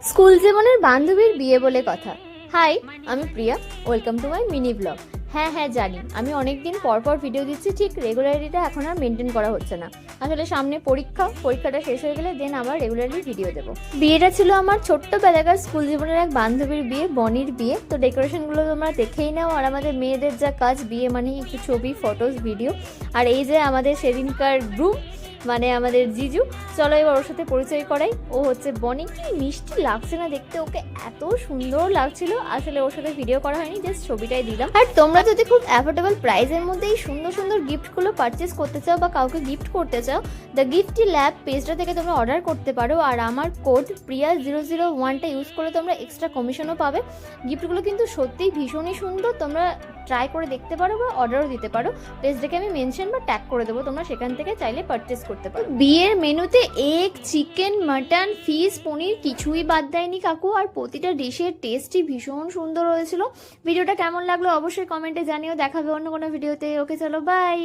School জীবনের বান্ধবীর বিয়ে বলে কথা। হাই, আমি Priya, welcome to my mini blog. হ্যাঁ জানি আমি অনেকদিন পর ভিডিও দিচ্ছি, ঠিক রেগুলারিটিটা এখন আর মেনটেন করা হচ্ছে না। আসলে সামনে পরীক্ষাটা শেষ হয়ে গেলে দেন আবার রেগুলারলি ভিডিও দেবো। বিয়েটা ছিল আমার ছোট্টবেলাকার স্কুল জীবনের এক বান্ধবীর বিয়ে, বনির বিয়ে। তো ডেকোরেশনগুলো তোমরা দেখেই নাও। আর আমাদের মেয়েদের যা কাজ, বিয়ে মানে একটু ছবি, ফটোস, ভিডিও। আর এই যে আমাদের সেদিনকার গ্রুপ, মানে আমাদের জিজু। চলো এবার ওর সাথে পরিচয় করাই। ও হচ্ছে বনি। কি মিষ্টি লাগছে না দেখতে, ওকে এত সুন্দর লাগছিল। আসলে ওর সাথে ভিডিও করা হয়নি, জাস্ট ছবিটাই দিলাম। আর তোমরা যদি খুব অ্যাফোর্ডেবল প্রাইসের মধ্যে এই সুন্দর সুন্দর গিফটগুলো পারচেস করতে চাও বা কাউকে গিফট করতে চাও, দ্য গিফটি ল্যাব পেজটা থেকে তোমরা অর্ডার করতে পারো। আর আমার কোড প্রিয়া001টা ইউজ করে তোমরা এক্সট্রা কমিশনও পাবে। গিফটগুলো কিন্তু সত্যিই ভীষণই সুন্দর, তোমরা ট্রাই করে দেখতে পারো বা অর্ডারও দিতে পারো। পেজটাকে আমি মেনশন বা ট্যাগ করে দেবো, তোমরা সেখান থেকে চাইলে পারচেস করতে পারো। বিয়ের মেনুতে এগ, চিকেন, মাটন, ফিশ, পনির কিছুই বাদ দেয়নি কাকু। আর প্রতিটা ডিশের টেস্টই ভীষণ সুন্দর হয়েছিল। ভিডিওটা কেমন লাগলো অবশ্যই কমেন্টে জানিও। দেখাবে অন্য কোনো ভিডিওতে। ওকে, চলো বাই।